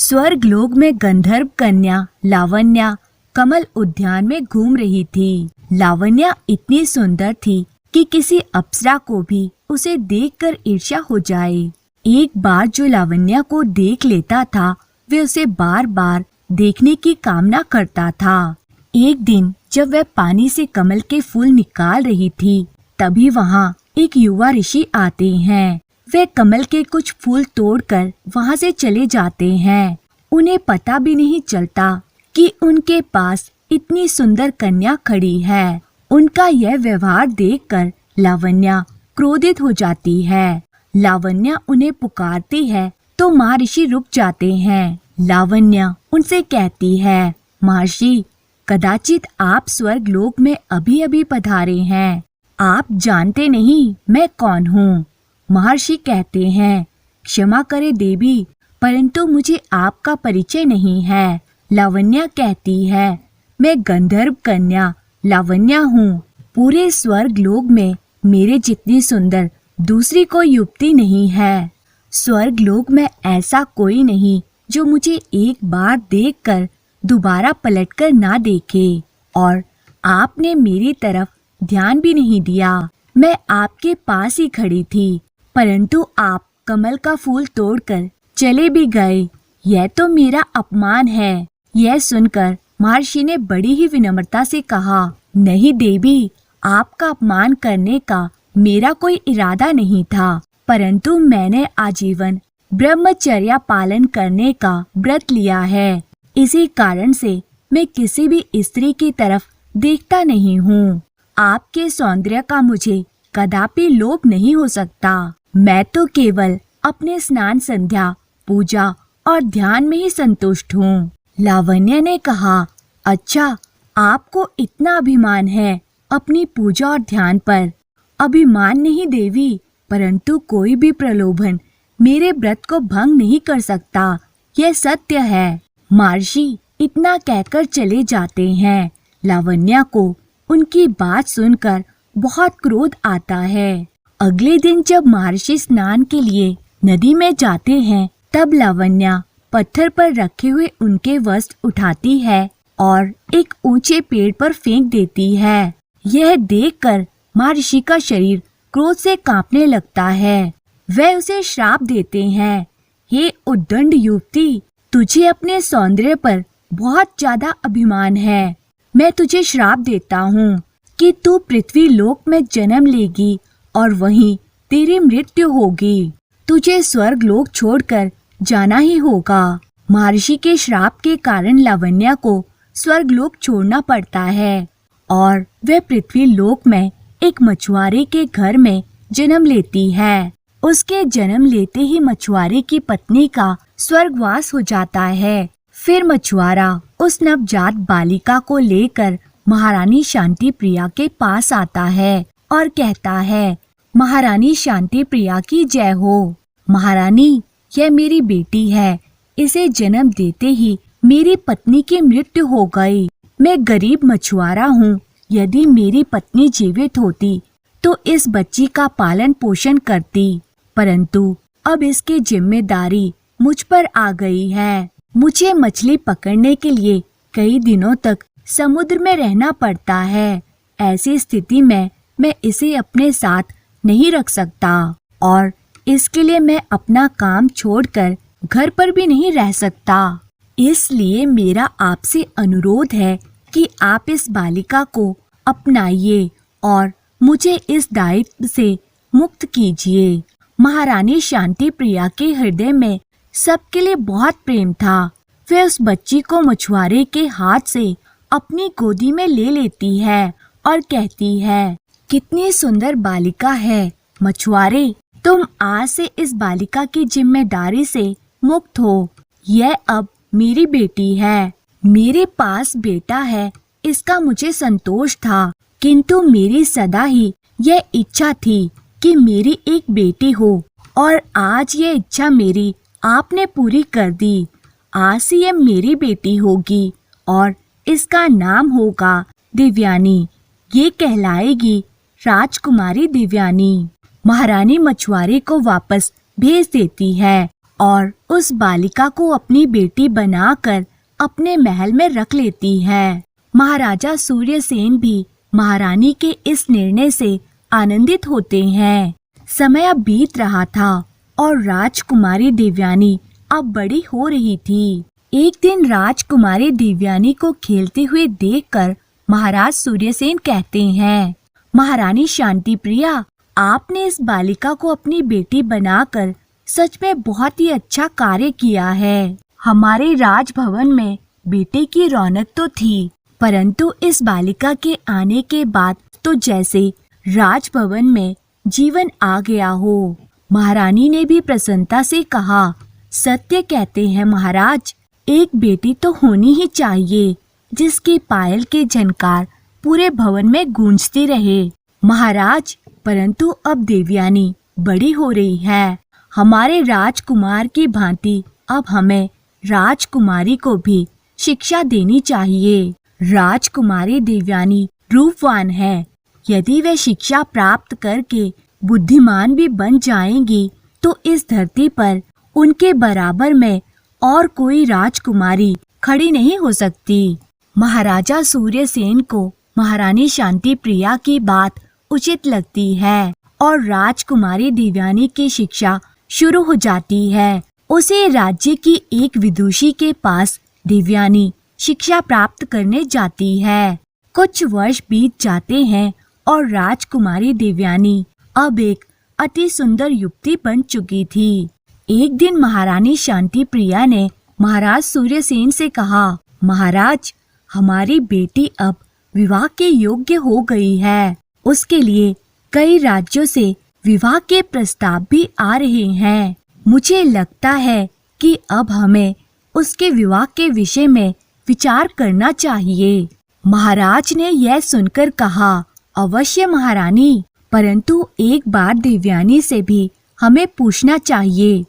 स्वर्गलोक में गंधर्व कन्या लावण्या कमल उद्यान में घूम रही थी। लावण्या इतनी सुंदर थी कि किसी अप्सरा को भी उसे देखकर ईर्ष्या हो जाए। एक बार जो लावण्या को देख लेता था, वे उसे बार बार देखने की कामना करता था। एक दिन जब वह पानी से कमल के फूल निकाल रही थी, तभी वहाँ एक युवा ऋषि आते हैं। वे कमल के कुछ फूल तोड़कर वहाँ से चले जाते हैं। उन्हें पता भी नहीं चलता कि उनके पास इतनी सुंदर कन्या खड़ी है। उनका यह व्यवहार देखकर लावण्या क्रोधित हो जाती है। लावण्या उन्हें पुकारती है तो महर्षि रुक जाते हैं। लावण्या उनसे कहती है, महर्षि, कदाचित आप स्वर्गलोक में अभी अभी पधारे हैं। आप जानते नहीं मैं कौन हूँ। महर्षि कहते हैं, क्षमा करे देवी, परंतु मुझे आपका परिचय नहीं है। लावण्या कहती है, मैं गंधर्व कन्या लावण्या हूँ। पूरे स्वर्गलोक में मेरे जितनी सुंदर दूसरी कोई युवती नहीं है। स्वर्गलोक में ऐसा कोई नहीं जो मुझे एक बार देखकर दोबारा पलटकर ना देखे। और आपने मेरी तरफ ध्यान भी नहीं दिया। मैं आपके पास ही खड़ी थी, परंतु आप कमल का फूल तोड़कर चले भी गए। यह तो मेरा अपमान है। यह सुनकर महर्षि ने बड़ी ही विनम्रता से कहा, नहीं देवी, आपका अपमान करने का मेरा कोई इरादा नहीं था, परंतु मैंने आजीवन ब्रह्मचर्या पालन करने का व्रत लिया है। इसी कारण से मैं किसी भी स्त्री की तरफ देखता नहीं हूँ। आपके सौंदर्य का मुझे कदापि लोभ नहीं हो सकता। मैं तो केवल अपने स्नान, संध्या, पूजा और ध्यान में ही संतुष्ट हूँ। लावण्या ने कहा, अच्छा, आपको इतना अभिमान है अपनी पूजा और ध्यान पर। अभिमान नहीं देवी, परंतु कोई भी प्रलोभन मेरे व्रत को भंग नहीं कर सकता, यह सत्य है। महर्षि इतना कहकर चले जाते हैं। लावण्या को उनकी बात सुनकर बहुत क्रोध आता है। अगले दिन जब महर्षि स्नान के लिए नदी में जाते हैं, तब लावण्या पत्थर पर रखे हुए उनके वस्त्र उठाती है और एक ऊंचे पेड़ पर फेंक देती है। यह देखकर महर्षि का शरीर क्रोध से कांपने लगता है। वह उसे श्राप देते हैं, हे उद्दंड युवती, तुझे अपने सौंदर्य पर बहुत ज्यादा अभिमान है। मैं तुझे श्राप देता हूँ कि तू पृथ्वी लोक में जन्म लेगी और वहीं तेरी मृत्यु होगी। तुझे स्वर्ग लोक छोड़कर जाना ही होगा। महर्षि के श्राप के कारण लावण्या को स्वर्ग लोक छोड़ना पड़ता है और वह पृथ्वी लोक में एक मछुआरे के घर में जन्म लेती है। उसके जन्म लेते ही मछुआरे की पत्नी का स्वर्गवास हो जाता है। फिर मछुआरा उस नवजात बालिका को लेकर महारानी शांति प्रिया के पास आता है और कहता है, महारानी शांति प्रिया की जय हो। महारानी, यह मेरी बेटी है। इसे जन्म देते ही मेरी पत्नी की मृत्यु हो गई। मैं गरीब मछुआरा हूँ। यदि मेरी पत्नी जीवित होती तो इस बच्ची का पालन पोषण करती, परंतु अब इसकी जिम्मेदारी मुझ पर आ गई है। मुझे मछली पकड़ने के लिए कई दिनों तक समुद्र में रहना पड़ता है। ऐसी स्थिति में मैं इसे अपने साथ नहीं रख सकता और इसके लिए मैं अपना काम छोड़कर घर पर भी नहीं रह सकता। इसलिए मेरा आपसे अनुरोध है कि आप इस बालिका को अपनाइए और मुझे इस दायित्व से मुक्त कीजिए। महारानी शांति प्रिया के हृदय में सबके लिए बहुत प्रेम था। वह उस बच्ची को मछुआरे के हाथ से अपनी गोदी में ले लेती है और कहती है, कितनी सुंदर बालिका है। मछुआरे, तुम आज से इस बालिका की जिम्मेदारी से मुक्त हो। यह अब मेरी बेटी है। मेरे पास बेटा है, इसका मुझे संतोष था, किंतु मेरी सदा ही यह इच्छा थी कि मेरी एक बेटी हो और आज ये इच्छा मेरी आपने पूरी कर दी। आज से ये मेरी बेटी होगी और इसका नाम होगा दिव्यानी। ये कहलाएगी राजकुमारी दिव्यानी। महारानी मछुआरे को वापस भेज देती है और उस बालिका को अपनी बेटी बनाकर अपने महल में रख लेती है। महाराजा सूर्यसेन भी महारानी के इस निर्णय से आनंदित होते हैं। समय अब बीत रहा था और राजकुमारी देवयानी अब बड़ी हो रही थी। एक दिन राजकुमारी देवयानी को खेलते हुए देखकर महाराज सूर्यसेन कहते हैं, महारानी शांति प्रिया, आपने इस बालिका को अपनी बेटी बनाकर सच में बहुत ही अच्छा कार्य किया है। हमारे राजभवन में बेटे की रौनक तो थी, परंतु इस बालिका के आने के बाद तो जैसे राजभवन में जीवन आ गया हो। महारानी ने भी प्रसन्नता से कहा, सत्य कहते हैं महाराज, एक बेटी तो होनी ही चाहिए जिसकी पायल के झनकार पूरे भवन में गूंजती रहे। महाराज, परंतु अब देवयानी बड़ी हो रही है। हमारे राजकुमार की भांति अब हमें राजकुमारी को भी शिक्षा देनी चाहिए। राजकुमारी देवयानी रूपवान है। यदि वे शिक्षा प्राप्त करके बुद्धिमान भी बन जाएंगी तो इस धरती पर उनके बराबर में और कोई राजकुमारी खड़ी नहीं हो सकती। महाराजा सूर्यसेन को महारानी शांति प्रिया की बात उचित लगती है और राजकुमारी देवयानी की शिक्षा शुरू हो जाती है। उसे राज्य की एक विदुषी के पास देवयानी शिक्षा प्राप्त करने जाती है। कुछ वर्ष बीत जाते हैं और राजकुमारी देवयानी अब एक अति सुंदर युवती बन चुकी थी। एक दिन महारानी शांति प्रिया ने महाराज सूर्यसेन से कहा, महाराज, हमारी बेटी अब विवाह के योग्य हो गई है। उसके लिए कई राज्यों से विवाह के प्रस्ताव भी आ रहे हैं। मुझे लगता है कि अब हमें उसके विवाह के विषय में विचार करना चाहिए। महाराज ने यह सुनकर कहा, अवश्य महारानी, परंतु एक बार देवयानी से भी हमें पूछना चाहिए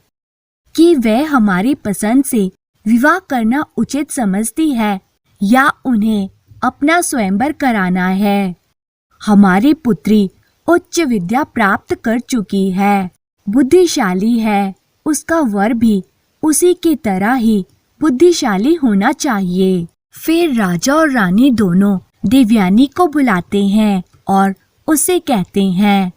कि वह हमारी पसंद से विवाह करना उचित समझती है या उन्हें अपना स्वयंवर कराना है। हमारी पुत्री उच्च विद्या प्राप्त कर चुकी है, बुद्धिशाली है, उसका वर भी उसी की तरह ही बुद्धिशाली होना चाहिए। फिर राजा और रानी दोनों देवयानी को बुलाते हैं और उससे कहते हैं,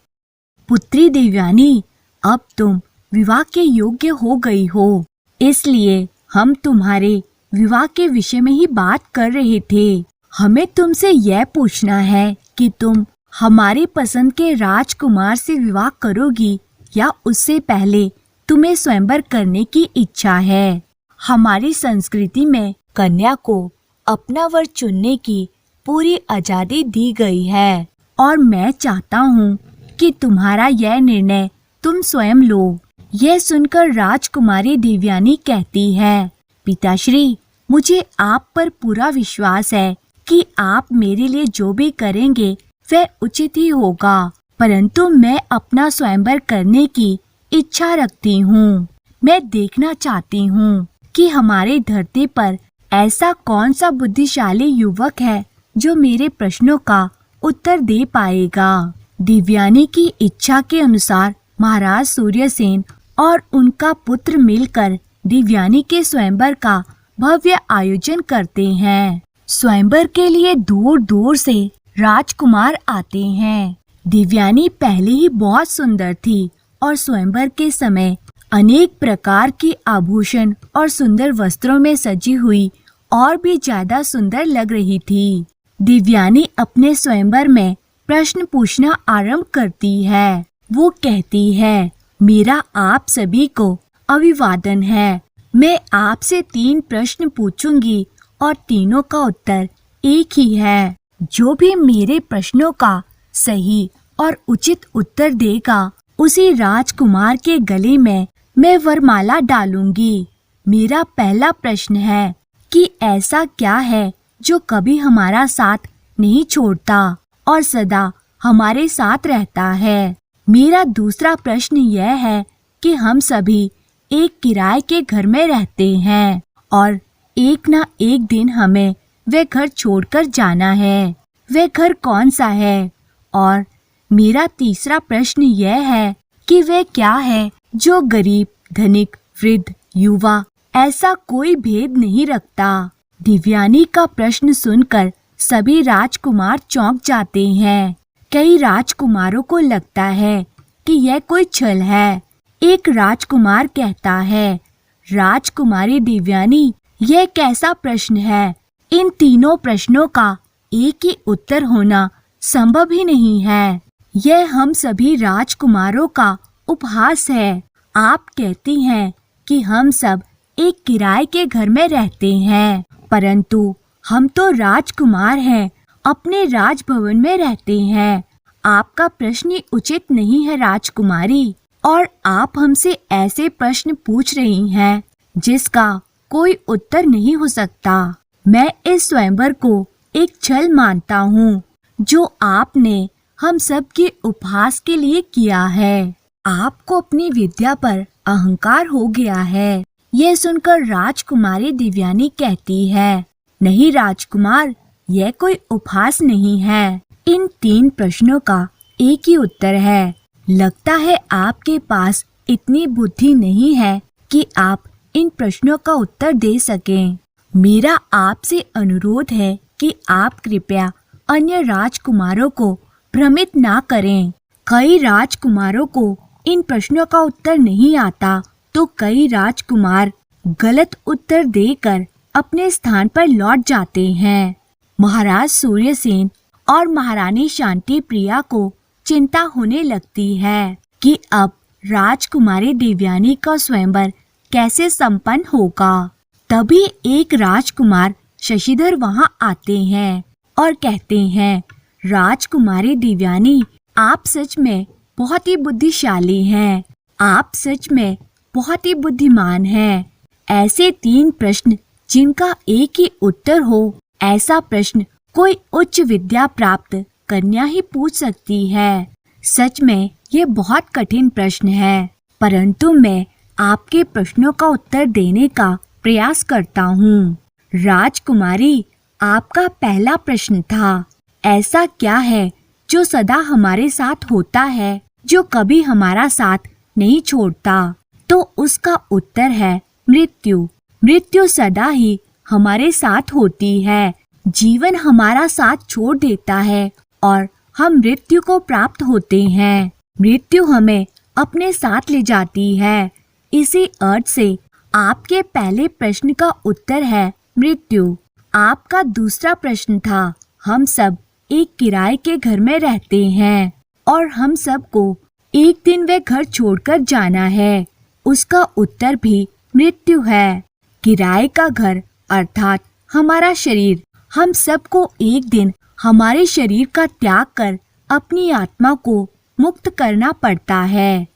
पुत्री देवयानी, अब तुम विवाह के योग्य हो गई हो, इसलिए हम तुम्हारे विवाह के विषय में ही बात कर रहे थे। हमें तुमसे यह पूछना है कि तुम हमारी पसंद के राजकुमार से विवाह करोगी या उससे पहले तुम्हें स्वयंवर करने की इच्छा है। हमारी संस्कृति में कन्या को अपना वर चुनने की पूरी आजादी दी गई है और मैं चाहता हूँ कि तुम्हारा यह निर्णय तुम स्वयं लो। यह सुनकर राजकुमारी देवयानी कहती है, पिताश्री, मुझे आप पर पूरा विश्वास है कि आप मेरे लिए जो भी करेंगे वह उचित ही होगा, परंतु मैं अपना स्वयंवर करने की इच्छा रखती हूँ। मैं देखना चाहती हूँ कि हमारे धरती पर ऐसा कौन सा बुद्धिशाली युवक है जो मेरे प्रश्नों का उत्तर दे पाएगा। देवयानी की इच्छा के अनुसार महाराज सूर्यसेन और उनका पुत्र मिलकर देवयानी के स्वयंवर का भव्य आयोजन करते हैं। स्वयंवर के लिए दूर दूर से राजकुमार आते हैं। देवयानी पहले ही बहुत सुंदर थी और स्वयंवर के समय अनेक प्रकार के आभूषण और सुंदर वस्त्रों में सजी हुई और भी ज्यादा सुंदर लग रही थी। देवयानी अपने स्वयंवर में प्रश्न पूछना आरंभ करती है। वो कहती है, मेरा आप सभी को अभिवादन है। मैं आपसे 3 प्रश्न पूछूंगी और तीनों का उत्तर एक ही है। जो भी मेरे प्रश्नों का सही और उचित उत्तर देगा उसी राजकुमार के गले में मैं वरमाला डालूंगी। मेरा पहला प्रश्न है कि ऐसा क्या है जो कभी हमारा साथ नहीं छोड़ता और सदा हमारे साथ रहता है। मेरा दूसरा प्रश्न यह है कि हम सभी एक किराए के घर में रहते हैं और एक ना एक दिन हमें वह घर छोड़कर जाना है। वह घर कौन सा है? और मेरा तीसरा प्रश्न यह है कि वह क्या है जो गरीब, धनिक, वृद्ध, युवा ऐसा कोई भेद नहीं रखता। दिव्यानी का प्रश्न सुनकर सभी राजकुमार चौंक जाते हैं। कई राजकुमारों को लगता है कि यह कोई छल है। एक राजकुमार कहता है, राजकुमारी दिव्यानी, यह कैसा प्रश्न है? इन तीनों प्रश्नों का एक ही उत्तर होना संभव ही नहीं है। यह हम सभी राजकुमारों का उपहास है। आप कहती हैं कि हम सब एक किराए के घर में रहते हैं, परंतु हम तो राजकुमार हैं, अपने राजभवन में रहते हैं। आपका प्रश्न उचित नहीं है राजकुमारी, और आप हमसे ऐसे प्रश्न पूछ रही हैं जिसका कोई उत्तर नहीं हो सकता। मैं इस स्वयंवर को एक छल मानता हूँ जो आपने हम सब के उपहास के लिए किया है। आपको अपनी विद्या पर अहंकार हो गया है। यह सुनकर राजकुमारी दिव्यानी कहती है, नहीं राजकुमार, यह कोई उपहास नहीं है। इन 3 प्रश्नों का एक ही उत्तर है। लगता है आपके पास इतनी बुद्धि नहीं है कि आप इन प्रश्नों का उत्तर दे सकें। मेरा आपसे अनुरोध है कि आप कृपया अन्य राजकुमारों को भ्रमित ना करें। कई राजकुमारों को इन प्रश्नों का उत्तर नहीं आता, तो कई राजकुमार गलत उत्तर देकर अपने स्थान पर लौट जाते हैं। महाराज सूर्यसेन और महारानी शांति प्रिया को चिंता होने लगती है कि अब राजकुमारी दिव्यानी का स्वयंवर कैसे संपन्न होगा। तभी एक राजकुमार शशिधर वहां आते हैं और कहते हैं, राजकुमारी दिव्यानी, आप सच में बहुत ही बुद्धिशाली हैं। आप सच में बहुत ही बुद्धिमान हैं। ऐसे 3 प्रश्न जिनका एक ही उत्तर हो, ऐसा प्रश्न कोई उच्च विद्या प्राप्त कन्या ही पूछ सकती है। सच में ये बहुत कठिन प्रश्न है, परंतु मैं आपके प्रश्नों का उत्तर देने का प्रयास करता हूँ। राजकुमारी, आपका पहला प्रश्न था, ऐसा क्या है जो सदा हमारे साथ होता है, जो कभी हमारा साथ नहीं छोड़ता? तो उसका उत्तर है मृत्यु। मृत्यु सदा ही हमारे साथ होती है। जीवन हमारा साथ छोड़ देता है और हम मृत्यु को प्राप्त होते हैं। मृत्यु हमें अपने साथ ले जाती है। इसी अर्थ से आपके पहले प्रश्न का उत्तर है मृत्यु। आपका दूसरा प्रश्न था, हम सब एक किराए के घर में रहते हैं और हम सबको एक दिन वह घर छोड़कर जाना है। उसका उत्तर भी मृत्यु है। किराए का घर अर्थात हमारा शरीर। हम सबको एक दिन हमारे शरीर का त्याग कर अपनी आत्मा को मुक्त करना पड़ता है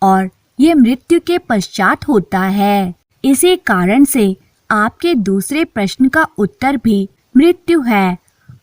और ये मृत्यु के पश्चात होता है। इसी कारण से आपके दूसरे प्रश्न का उत्तर भी मृत्यु है।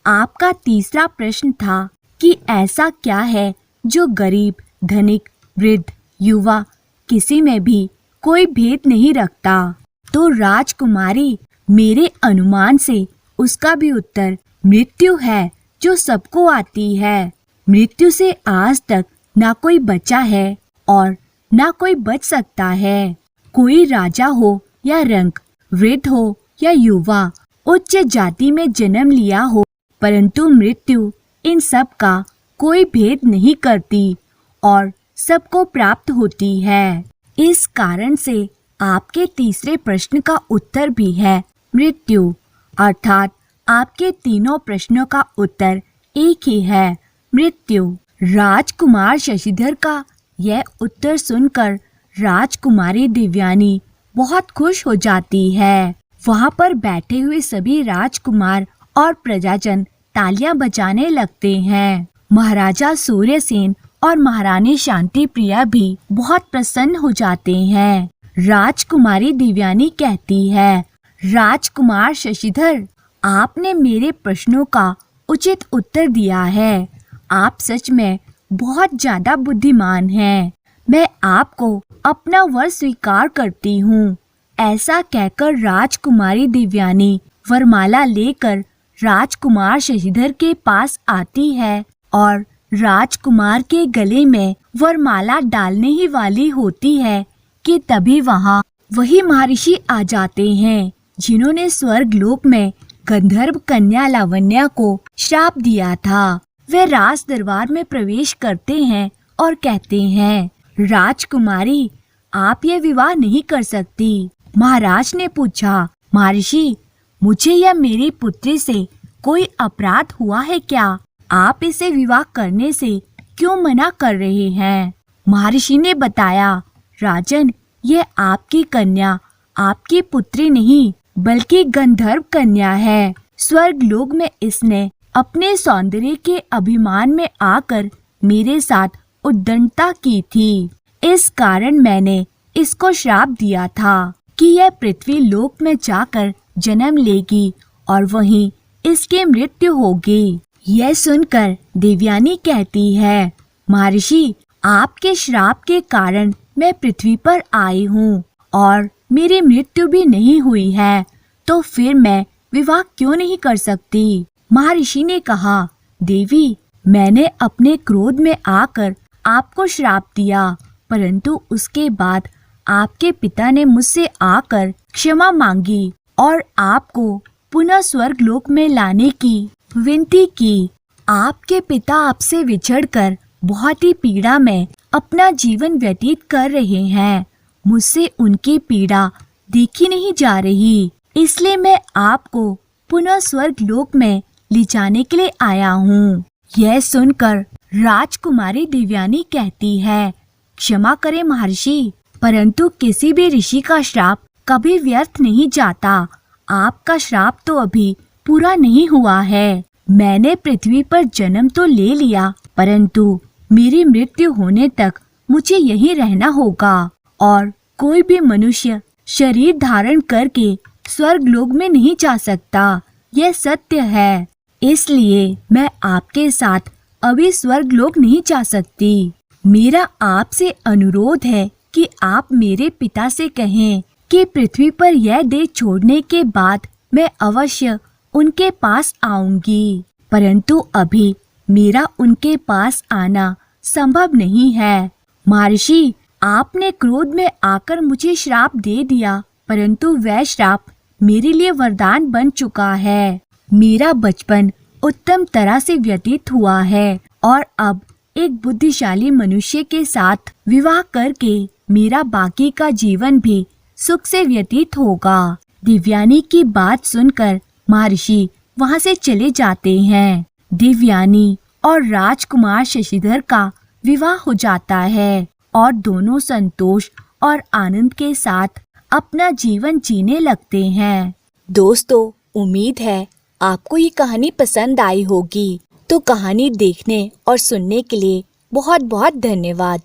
आपका तीसरा प्रश्न था कि ऐसा क्या है जो गरीब, धनिक, वृद्ध, युवा किसी में भी कोई भेद नहीं रखता। तो राजकुमारी, मेरे अनुमान से उसका भी उत्तर मृत्यु है जो सबको आती है। मृत्यु से आज तक ना कोई बचा है और ना कोई बच सकता है। कोई राजा हो या रंक, वृद्ध हो या युवा, उच्च जाति में जन्म लिया हो, परंतु मृत्यु इन सब का कोई भेद नहीं करती और सबको प्राप्त होती है। इस कारण से आपके तीसरे प्रश्न का उत्तर भी है मृत्यु, अर्थात आपके तीनों प्रश्नों का उत्तर एक ही है, मृत्यु। राजकुमार शशिधर का यह उत्तर सुनकर राजकुमारी दिव्यानी बहुत खुश हो जाती है। वहाँ पर बैठे हुए सभी राजकुमार और प्रजाजन तालियां बजाने लगते हैं। महाराजा सूर्यसेन और महारानी शांति प्रिया भी बहुत प्रसन्न हो जाते हैं। राजकुमारी दिव्यानी कहती है, राजकुमार शशिधर, आपने मेरे प्रश्नों का उचित उत्तर दिया है। आप सच में बहुत ज्यादा बुद्धिमान हैं। मैं आपको अपना वर स्वीकार करती हूँ। ऐसा कहकर राजकुमारी दिव्यानी वरमाला लेकर राजकुमार शशिधर के पास आती है और राजकुमार के गले में वरमाला डालने ही वाली होती है कि तभी वहाँ वही महर्षि आ जाते हैं जिन्होंने स्वर्ग लोक में गंधर्व कन्या लावण्या को श्राप दिया था। वे राज दरबार में प्रवेश करते हैं और कहते हैं, राजकुमारी, आप ये विवाह नहीं कर सकती। महाराज ने पूछा, महर्षि, मुझे या मेरी पुत्री से कोई अपराध हुआ है क्या? आप इसे विवाह करने से क्यों मना कर रहे हैं? महर्षि ने बताया, राजन, ये आपकी कन्या आपकी पुत्री नहीं बल्कि गंधर्व कन्या है। स्वर्ग लोक में इसने अपने सौंदर्य के अभिमान में आकर मेरे साथ उद्दंडता की थी। इस कारण मैंने इसको श्राप दिया था कि यह पृथ्वी लोक में जाकर जन्म लेगी और वहीं इसकी मृत्यु होगी। यह सुनकर देवयानी कहती है, महर्षि, आपके श्राप के कारण मैं पृथ्वी पर आई हूँ और मेरी मृत्यु भी नहीं हुई है, तो फिर मैं विवाह क्यों नहीं कर सकती? महर्षि ने कहा, देवी, मैंने अपने क्रोध में आकर आपको श्राप दिया, परंतु उसके बाद आपके पिता ने मुझसे आकर क्षमा मांगी और आपको पुनः स्वर्ग लोक में लाने की विनती की। आपके पिता आपसे बिछड़कर बहुत ही पीड़ा में अपना जीवन व्यतीत कर रहे हैं। मुझसे उनकी पीड़ा देखी नहीं जा रही, इसलिए मैं आपको पुनः स्वर्ग लोक में ले जाने के लिए आया हूँ। यह सुनकर राजकुमारी देवयानी कहती है, क्षमा करें महर्षि, परंतु किसी भी ऋषि का श्राप कभी व्यर्थ नहीं जाता। आपका श्राप तो अभी पूरा नहीं हुआ है। मैंने पृथ्वी पर जन्म तो ले लिया, परंतु मेरी मृत्यु होने तक मुझे यहीं रहना होगा और कोई भी मनुष्य शरीर धारण करके स्वर्ग लोक में नहीं जा सकता। यह सत्य है, इसलिए मैं आपके साथ अभी स्वर्ग लोक नहीं जा सकती। मेरा आपसे अनुरोध है कि आप मेरे पिता से कहें कि पृथ्वी पर यह देह छोड़ने के बाद मैं अवश्य उनके पास आऊंगी, परंतु अभी मेरा उनके पास आना संभव नहीं है। महर्षि, आपने क्रोध में आकर मुझे श्राप दे दिया, परंतु वह श्राप मेरे लिए वरदान बन चुका है। मेरा बचपन उत्तम तरह से व्यतीत हुआ है और अब एक बुद्धिशाली मनुष्य के साथ विवाह करके मेरा बाकी का जीवन भी सुख से व्यतीत होगा। देवयानी की बात सुनकर महर्षि वहां से चले जाते हैं। देवयानी और राजकुमार शशिधर का विवाह हो जाता है और दोनों संतोष और आनंद के साथ अपना जीवन जीने लगते हैं। दोस्तों, उम्मीद है आपको ये कहानी पसंद आई होगी। तो कहानी देखने और सुनने के लिए बहुत बहुत धन्यवाद।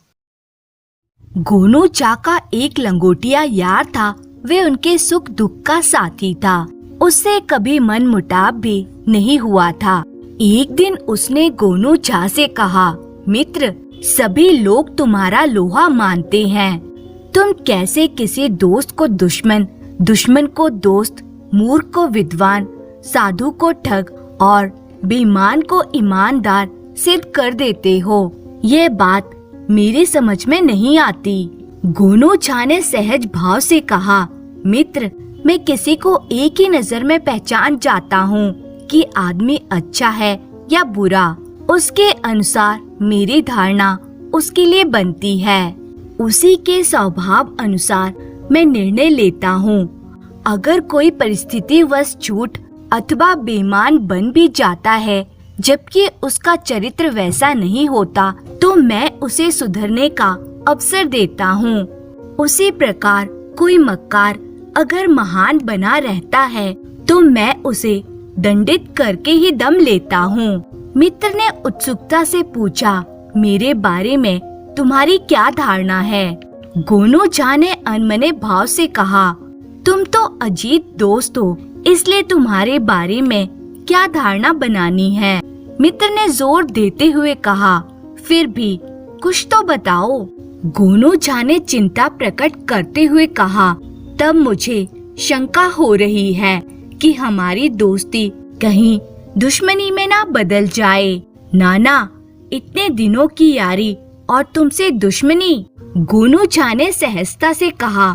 गोनू चा का एक लंगोटिया यार था। वे उनके सुख दुख का साथी था। उससे कभी मन मुटाव भी नहीं हुआ था। एक दिन उसने गोनू चा से कहा, मित्र, सभी लोग तुम्हारा लोहा मानते हैं। तुम कैसे किसी दोस्त को दुश्मन, दुश्मन को दोस्त, मूर्ख को विद्वान, साधु को ठग और बेईमान को ईमानदार सिद्ध कर देते हो? ये बात मेरी समझ में नहीं आती। गोनू चा ने सहज भाव से कहा, मित्र, मैं किसी को एक ही नजर में पहचान जाता हूँ कि आदमी अच्छा है या बुरा। उसके अनुसार मेरी धारणा उसके लिए बनती है। उसी के स्वभाव अनुसार मैं निर्णय लेता हूँ। अगर कोई परिस्थितिवश झूठ अथवा बेईमान बन भी जाता है, जबकि उसका चरित्र वैसा नहीं होता, तो मैं उसे सुधरने का अवसर देता हूँ। उसी प्रकार कोई मक्कार अगर महान बना रहता है, तो मैं उसे दंडित करके ही दम लेता हूँ। मित्र ने उत्सुकता से पूछा, मेरे बारे में तुम्हारी क्या धारणा है? गोनू चा ने अनमने भाव से कहा, तुम तो अजीत दोस्त हो, इसलिए तुम्हारे बारे में क्या धारणा बनानी है? मित्र ने जोर देते हुए कहा, फिर भी कुछ तो बताओ। गोनू चा ने चिंता प्रकट करते हुए कहा, तब मुझे शंका हो रही है कि हमारी दोस्ती कहीं दुश्मनी में ना बदल जाए। नाना, इतने दिनों की यारी और तुमसे दुश्मनी? गोनू चा ने सहजता से कहा,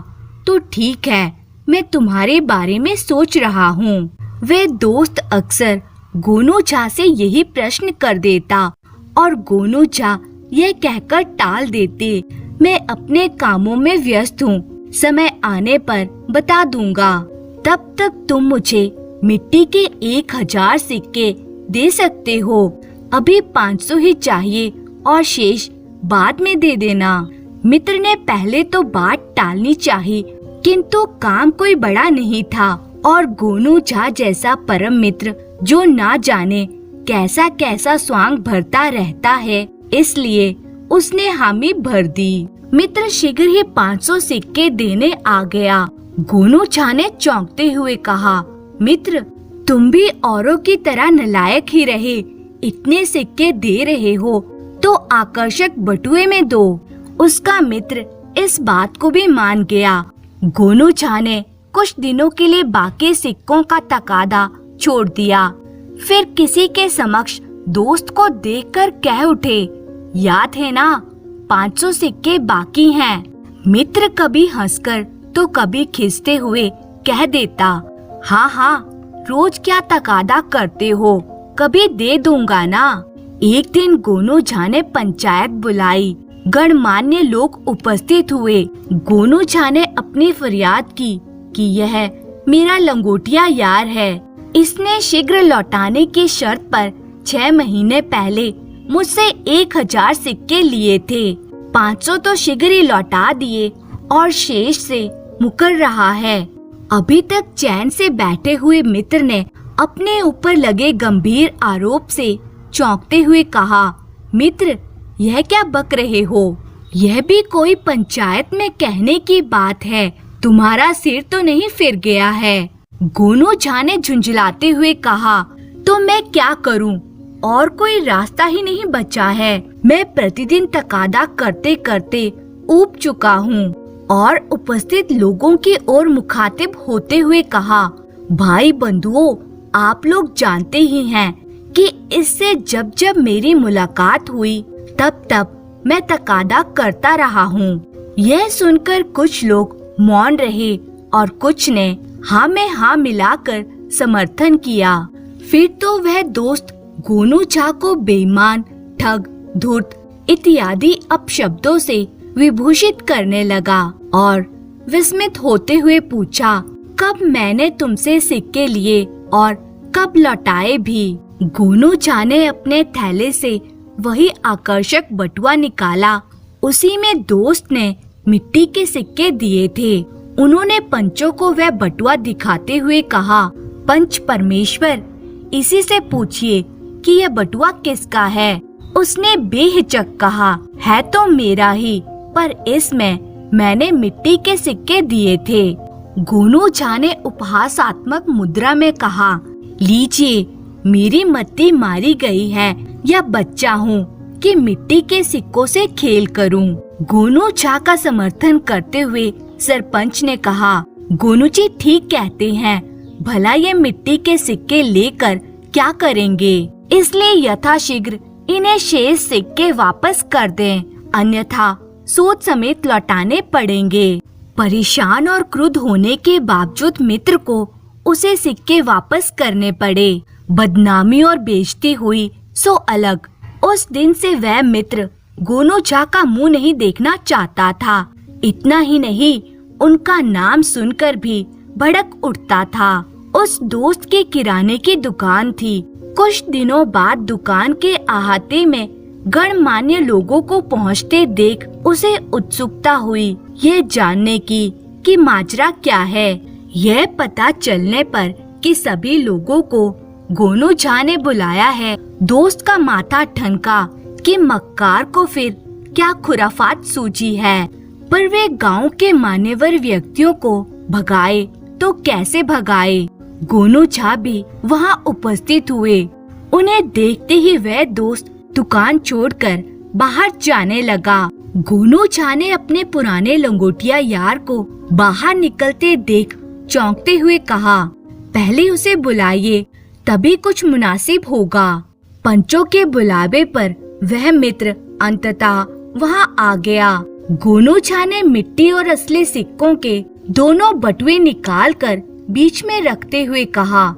तो ठीक है, मैं तुम्हारे बारे में सोच रहा हूँ। वे दोस्त अक्सर गोनू-चा से यही प्रश्न कर देता और गोनू-चा यह कहकर टाल देते, मैं अपने कामों में व्यस्त हूँ, समय आने पर बता दूंगा। तब तक तुम मुझे मिट्टी के 1000 सिक्के दे सकते हो। अभी 500 ही चाहिए और शेष बाद में दे देना। मित्र ने पहले तो बात टालनी चाहिए, किंतु काम कोई बड़ा नहीं था और गोनू-चा जैसा परम मित्र जो ना जाने कैसा कैसा स्वांग भरता रहता है, इसलिए उसने हामी भर दी। मित्र शीघ्र ही 500 सिक्के देने आ गया। गोनू-चा ने चौंकते हुए कहा, मित्र तुम भी औरों की तरह नालायक ही रहे, इतने सिक्के दे रहे हो तो आकर्षक बटुए में दो। उसका मित्र इस बात को भी मान गया। गोनू-चा ने कुछ दिनों के लिए बाकी सिक्कों का तकादा छोड़ दिया। फिर किसी के समक्ष दोस्त को देखकर कह उठे, याद है ना, 500 सिक्के बाकी हैं। मित्र कभी हंसकर तो कभी खिसते हुए कह देता, हाँ हाँ, रोज क्या तकादा करते हो, कभी दे दूंगा ना। एक दिन गोनू-चा ने पंचायत बुलाई। गणमान्य लोग उपस्थित हुए। गोनू-चा ने अपनी फरियाद की कि यह मेरा लंगोटिया यार है, इसने शीघ्र लौटाने की शर्त पर 6 महीने पहले मुझसे 1000 सिक्के लिए थे। 500 तो शीघ्र ही लौटा दिए और शेष से मुकर रहा है। अभी तक चैन से बैठे हुए मित्र ने अपने ऊपर लगे गंभीर आरोप से चौंकते हुए कहा, मित्र यह क्या बक रहे हो? यह भी कोई पंचायत में कहने की बात है, तुम्हारा सिर तो नहीं फिर गया है? गोनू-चा ने झुंझलाते हुए कहा, तो मैं क्या करूं? और कोई रास्ता ही नहीं बचा है। मैं प्रतिदिन तकादा करते करते ऊब चुका हूँ। और उपस्थित लोगों की ओर मुखातिब होते हुए कहा, भाई बंधुओं, आप लोग जानते ही हैं कि इससे जब जब मेरी मुलाकात हुई तब तब मैं तकादा करता रहा हूँ। यह सुनकर कुछ लोग मौन रहे और कुछ ने हाँ में हाँ मिलाकर समर्थन किया। फिर तो वह दोस्त गोनू-चा को बेईमान, ठग, धूर्त इत्यादि अपशब्दों से विभूषित करने लगा और विस्मित होते हुए पूछा, कब मैंने तुमसे सिक्के लिए और कब लौटाए भी? गोनू-चा ने अपने थैले से वही आकर्षक बटुआ निकाला। उसी में दोस्त ने मिट्टी के सिक्के दिए थे। उन्होंने पंचों को वह बटुआ दिखाते हुए कहा, पंच परमेश्वर, इसी से पूछिए कि यह बटुआ किसका है। उसने बेहिचक कहा, है तो मेरा ही, पर इसमें मैंने मिट्टी के सिक्के दिए थे। गोनू-चा ने उपहासात्मक मुद्रा में कहा, लीजिए, मेरी मत्ती मारी गई है या बच्चा हूँ कि मिट्टी के सिक्कों से खेल करूँ। गोनू-चा का समर्थन करते हुए सरपंच ने कहा, गोनू जी ठीक कहते हैं, भला ये मिट्टी के सिक्के लेकर क्या करेंगे? इसलिए यथाशीघ्र इन्हें शेष सिक्के वापस कर दें, अन्यथा सूद समेत लौटाने पड़ेंगे। परेशान और क्रुद्ध होने के बावजूद मित्र को उसे सिक्के वापस करने पड़े। बदनामी और बेइज्जती हुई सो अलग। उस दिन से वह मित्र गोनू-चा का मुंह नहीं देखना चाहता था। इतना ही नहीं, उनका नाम सुनकर भी भड़क उठता था। उस दोस्त के किराने की दुकान थी। कुछ दिनों बाद दुकान के अहाते में गणमान्य लोगों को पहुंचते देख उसे उत्सुकता हुई ये जानने की कि माजरा क्या है। यह पता चलने पर कि सभी लोगों को गोनू-चा ने बुलाया है, दोस्त का माथा ठनका कि मक्कार को फिर क्या खुराफात सूझी है। पर वे गांव के मान्यवर व्यक्तियों को भगाए तो कैसे भगाए? गोनू-चा भी वहां उपस्थित हुए। उन्हें देखते ही वह दोस्त दुकान छोड़कर बाहर जाने लगा। गोनू-चा ने अपने पुराने लंगोटिया यार को बाहर निकलते देख चौंकते हुए कहा, पहले उसे बुलाइए, तभी कुछ मुनासिब होगा। पंचों के बुलावे पर वह मित्र अंततः वहां आ गया। गोनू-चा ने मिट्टी और असली सिक्कों के दोनों बटुए निकालकर बीच में रखते हुए कहा,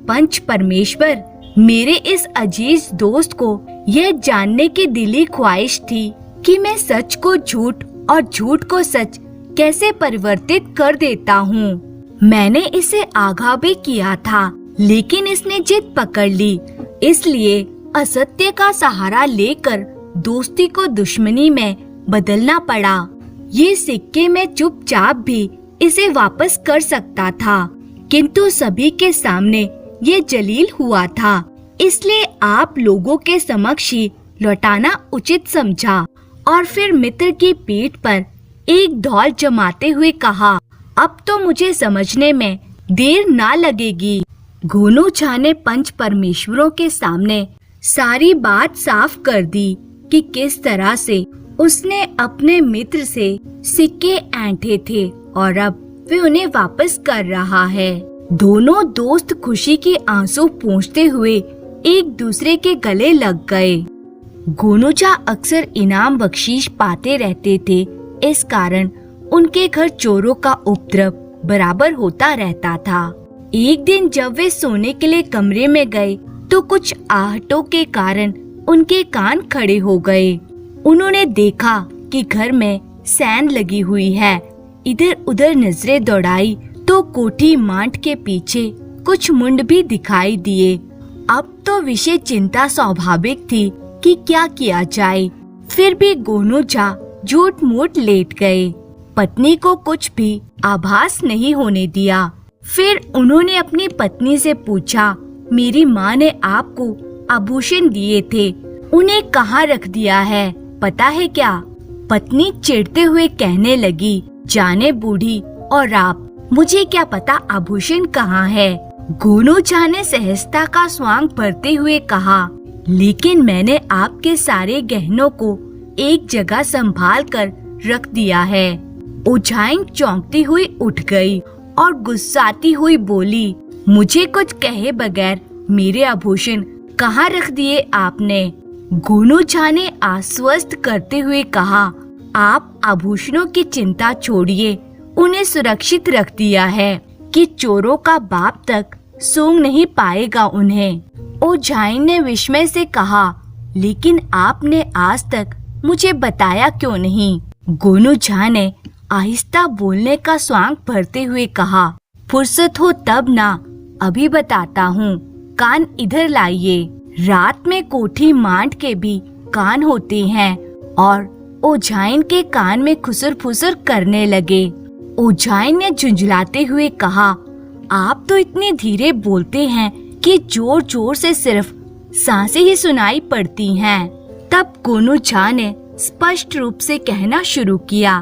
पंच परमेश्वर, मेरे इस अजीज दोस्त को यह जानने की दिली ख्वाहिश थी कि मैं सच को झूठ और झूठ को सच कैसे परिवर्तित कर देता हूँ। मैंने इसे आगाह भी किया था, लेकिन इसने जिद पकड़ ली, इसलिए असत्य का सहारा लेकर दोस्ती को दुश्मनी में बदलना पड़ा। ये सिक्के में चुपचाप भी इसे वापस कर सकता था, किंतु सभी के सामने ये जलील हुआ था, इसलिए आप लोगों के समक्ष ही लौटाना उचित समझा। और फिर मित्र की पीठ पर एक धौल जमाते हुए कहा, अब तो मुझे समझने में देर ना लगेगी। गोनू झा ने पंच परमेश्वरों के सामने सारी बात साफ कर दी कि किस तरह से उसने अपने मित्र से सिक्के ऐंठे थे और अब वे उन्हें वापस कर रहा है। दोनों दोस्त खुशी के आंसू पोंछते हुए एक दूसरे के गले लग गए। गोनू झा अक्सर इनाम बख्शीश पाते रहते थे, इस कारण उनके घर चोरों का उपद्रव बराबर होता रहता था। एक दिन जब वे सोने के लिए कमरे में गए तो कुछ आहटों के कारण उनके कान खड़े हो गए। उन्होंने देखा कि घर में सैन लगी हुई है। इधर उधर नजरें दौड़ाई तो कोठी मांट के पीछे कुछ मुंड भी दिखाई दिए। अब तो विषय चिंता स्वाभाविक थी कि क्या किया जाए। फिर भी गोनू झा झूठ मूठ लेट गए। पत्नी को कुछ भी आभास नहीं होने दिया। फिर उन्होंने अपनी पत्नी से पूछा, मेरी माँ ने आपको आभूषण दिए थे, उन्हें कहाँ रख दिया है, पता है क्या? पत्नी चिढ़ते हुए कहने लगी, जाने बूढ़ी और आप, मुझे क्या पता आभूषण कहाँ है। गोनू झा ने सहजता का स्वांग भरते हुए कहा, लेकिन मैंने आपके सारे गहनों को एक जगह संभाल कर रख दिया है। ओझाइन चौंकती हुई उठ गई और गुस्साती हुई बोली, मुझे कुछ कहे बगैर मेरे आभूषण कहाँ रख दिए आपने? गोनू झा ने आश्वस्त करते हुए कहा, आप आभूषणों की चिंता छोड़िए, उन्हें सुरक्षित रख दिया है कि चोरों का बाप तक सूंघ नहीं पाएगा उन्हें। ओझाइन ने विस्मय से कहा, लेकिन आपने आज तक मुझे बताया क्यों नहीं? गोनू झा ने आहिस्ता बोलने का स्वांग भरते हुए कहा, फुर्सत हो तब ना, अभी बताता हूँ, कान इधर लाइए। रात में कोठी मांट के भी कान होते हैं और ओझाइन के कान में खुसर फुसर करने लगे। ओझाइन ने झुंझलाते हुए कहा, आप तो इतने धीरे बोलते हैं कि जोर जोर से सिर्फ सांसें ही सुनाई पड़ती हैं। तब गोनू झा ने स्पष्ट रूप से कहना शुरू किया,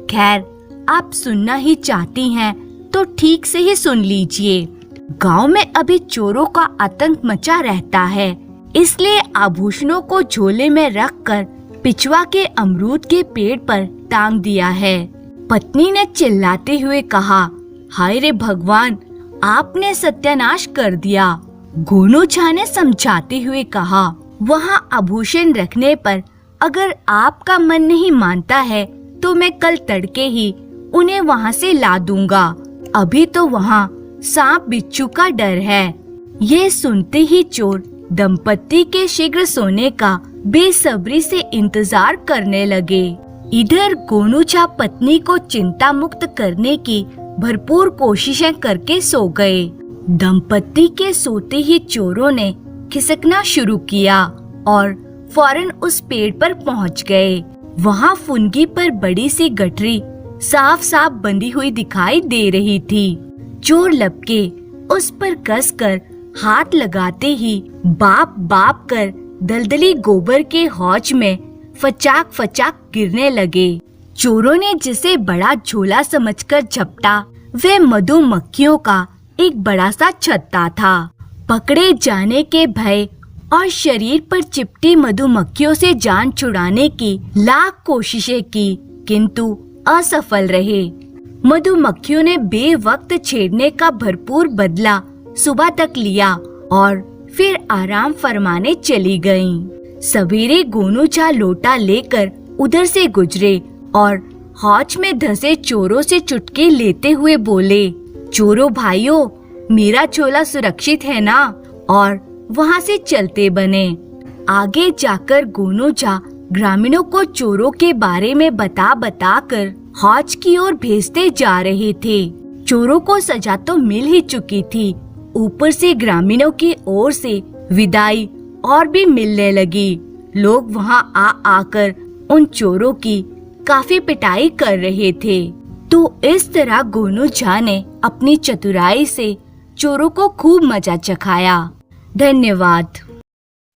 खैर आप सुनना ही चाहती हैं तो ठीक से ही सुन लीजिए। गांव में अभी चोरों का आतंक मचा रहता है, इसलिए आभूषणों को झोले में रखकर पिछवा के अमरूद के पेड़ पर टांग दिया है। पत्नी ने चिल्लाते हुए कहा, हाय रे भगवान, आपने सत्यानाश कर दिया। गोनू झा ने समझाते हुए कहा, वहाँ आभूषण रखने पर अगर आपका मन नहीं मानता है तो मैं कल तड़के ही उन्हें वहाँ से ला दूंगा। अभी तो वहाँ सांप बिच्छू का डर है। ये सुनते ही चोर दंपत्ति के शीघ्र सोने का बेसब्री से इंतजार करने लगे। इधर गोनू झा पत्नी को चिंता मुक्त करने की भरपूर कोशिशें करके सो गए। दंपत्ति के सोते ही चोरों ने खिसकना शुरू किया और फौरन उस पेड़ पर पहुंच गए। वहां फुनगी पर बड़ी सी गठरी साफ साफ बंधी हुई दिखाई दे रही थी। चोर लपके उस पर कसकर हाथ लगाते ही बाप बाप कर दलदली गोबर के हौज में फचाक फचाक गिरने लगे। चोरों ने जिसे बड़ा झोला समझकर झपटा, वे मधुमक्खियों का एक बड़ा सा छत्ता था। पकड़े जाने के भय और शरीर पर चिपटी मधुमक्खियों से जान छुड़ाने की लाख कोशिशें की, किंतु असफल रहे। मधुमक्खियों ने बेवक्त छेड़ने का भरपूर बदला सुबह तक लिया और फिर आराम फरमाने चली गईं। सवेरे गोनू झा लोटा लेकर उधर से गुजरे और हौज में धंसे चोरों से चुटकी लेते हुए बोले, चोरों भाइयों, मेरा चोला सुरक्षित है ना? और वहाँ से चलते बने। आगे जाकर गोनूजा ग्रामीणों को चोरों के बारे में बता कर हौज की ओर भेजते जा रहे थे। चोरों को सजा तो मिल ही चुकी थी, ऊपर से ग्रामीणों की ओर से विदाई और भी मिलने लगी। लोग वहां आकर उन चोरों की काफी पिटाई कर रहे थे। तो इस तरह गोनूजा ने अपनी चतुराई से चोरों को खूब मजा चखाया। धन्यवाद।